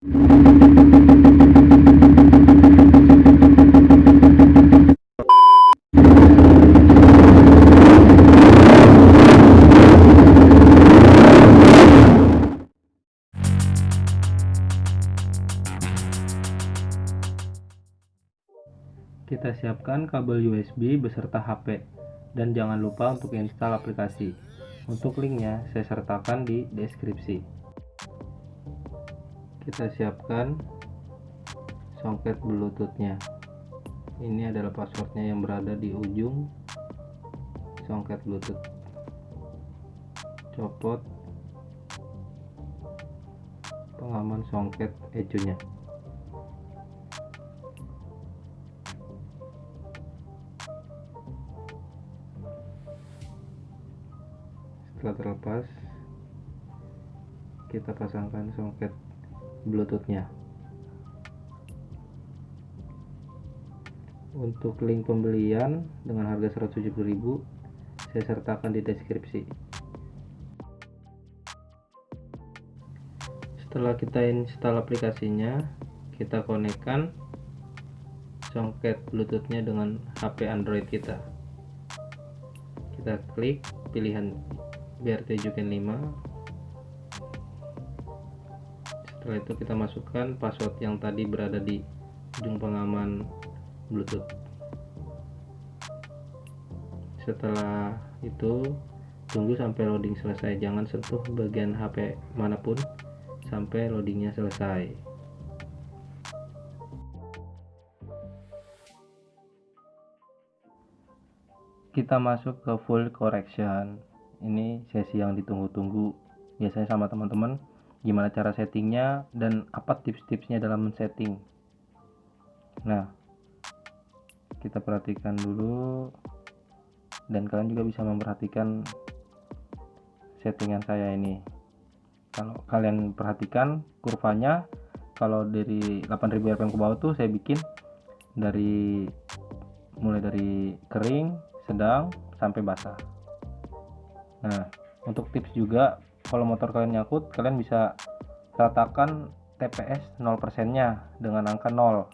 Kita siapkan kabel USB beserta HP dan jangan lupa untuk install aplikasi. Untuk linknya saya sertakan di deskripsi. Kita siapkan soket Bluetoothnya. Ini adalah passwordnya yang berada di ujung soket Bluetooth. Copot pengaman soket ecunya. Setelah terlepas, kita pasangkan soket Bluetoothnya. Untuk link pembelian dengan harga 170.000 saya sertakan di deskripsi. Setelah kita install aplikasinya, kita konekkan soket Bluetoothnya dengan HP Android kita. Kita klik pilihan BRT Juken 5. Setelah itu kita masukkan password yang tadi berada di ujung pengaman Bluetooth. Setelah itu tunggu sampai loading selesai, jangan sentuh bagian HP manapun sampai loadingnya selesai. Kita masuk ke full correction. Ini sesi yang ditunggu-tunggu biasanya sama teman-teman, gimana cara settingnya dan apa tips-tipsnya dalam men-setting. Nah, kita perhatikan dulu dan kalian juga bisa memperhatikan settingan saya ini. Kalau kalian perhatikan kurvanya, kalau dari 8000 rpm ke bawah tuh saya bikin mulai dari kering, sedang sampai basah. Nah, untuk tips juga, kalau motor kalian nyangkut, kalian bisa ratakan TPS 0% nya dengan angka 0.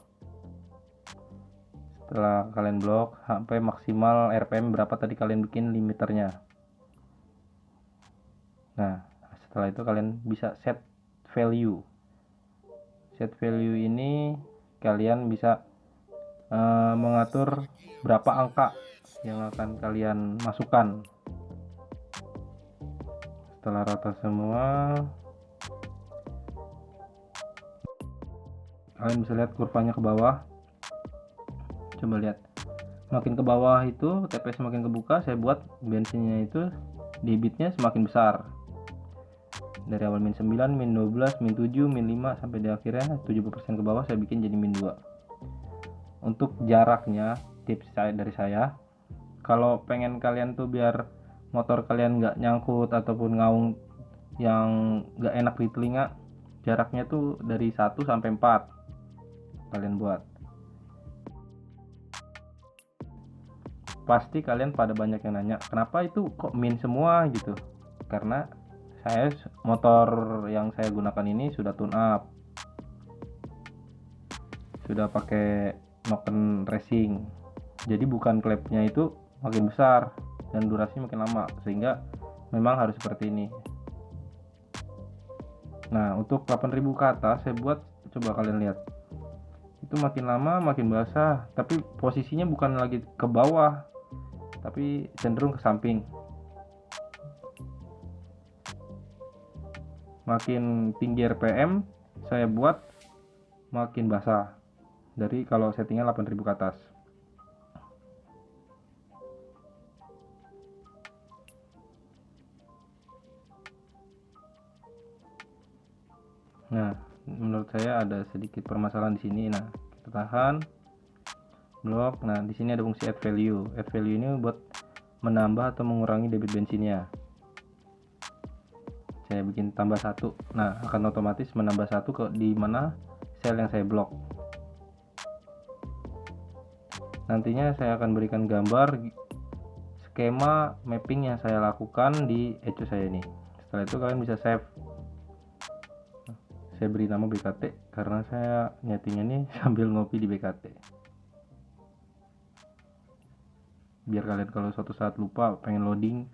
Setelah kalian blok sampai maksimal RPM berapa tadi kalian bikin limiternya. Nah, setelah itu kalian bisa set value. Set value ini kalian bisa mengatur berapa angka yang akan kalian masukkan. Setelah rata semua, kalian bisa lihat kurvanya ke bawah. Coba lihat, makin ke bawah itu TPS semakin kebuka. Saya buat bensinnya itu debitnya semakin besar, dari awal min 9, min 12, min 7, min 5 sampai di akhirnya 70% ke bawah saya bikin jadi min 2. Untuk jaraknya, tips dari saya, kalau pengen kalian tuh biar motor kalian nggak nyangkut ataupun ngaung yang nggak enak di telinga, jaraknya tuh dari 1 sampai 4 kalian buat. Pasti kalian pada banyak yang nanya, kenapa itu kok min semua gitu? Karena motor yang saya gunakan ini sudah tune up, sudah pakai Noken Racing, jadi bukan klepnya itu makin besar dan durasi makin lama, sehingga memang harus seperti ini. Nah, untuk 8000 ke atas saya buat, coba kalian lihat, itu makin lama makin basah, tapi posisinya bukan lagi ke bawah tapi cenderung ke samping. Makin tinggi RPM saya buat makin basah, dari kalau settingnya 8000 ke atas. Nah, menurut saya ada sedikit permasalahan di sini. Nah, kita tahan, blok. Nah, di sini ada fungsi add value. Add value ini buat menambah atau mengurangi debit bensinnya. Saya bikin tambah 1. Nah, akan otomatis menambah 1 ke di mana sel yang saya blok. Nantinya saya akan berikan gambar skema mapping yang saya lakukan di ecu saya ini. Setelah itu kalian bisa save. saya beri nama BKT karena saya nyetingnya nih sambil ngopi di BKT, biar kalian kalau suatu saat lupa pengen loading,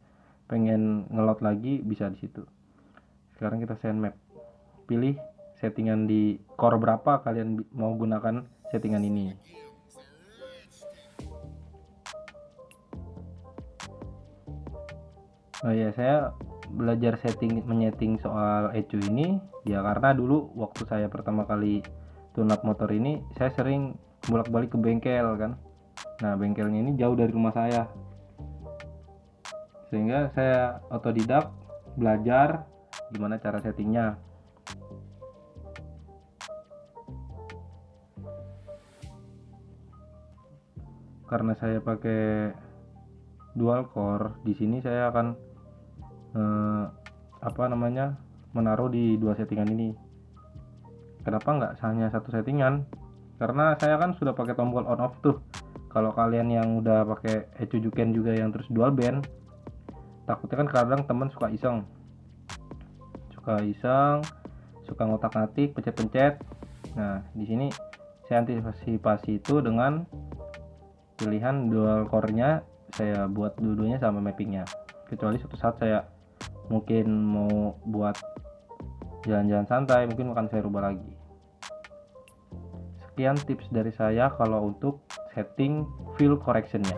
pengen ngeload lagi, bisa di situ. Sekarang kita send map, pilih settingan di core berapa kalian mau gunakan settingan ini. Oh ya, saya belajar menyeting soal ECU ini ya karena dulu waktu saya pertama kali tune up motor ini, saya sering bolak-balik ke bengkel kan. Nah, bengkelnya ini jauh dari rumah saya, sehingga saya otodidak belajar gimana cara settingnya. Karena saya pakai dual core, di sini saya akan menaruh di dua settingan ini. Kenapa nggak hanya satu settingan? Karena saya kan sudah pakai tombol on off tuh. Kalau kalian yang udah pakai ECU Juken juga yang terus dual band, takutnya kan kadang temen suka iseng, suka ngotak-ngatik, pencet-pencet. Nah, di sini saya antisipasi itu dengan pilihan dual core-nya, saya buat dua-duanya sama mappingnya. Kecuali suatu saat saya mungkin mau buat jalan-jalan santai, mungkin akan saya rubah lagi. Sekian tips dari saya kalau untuk setting fill correction-nya.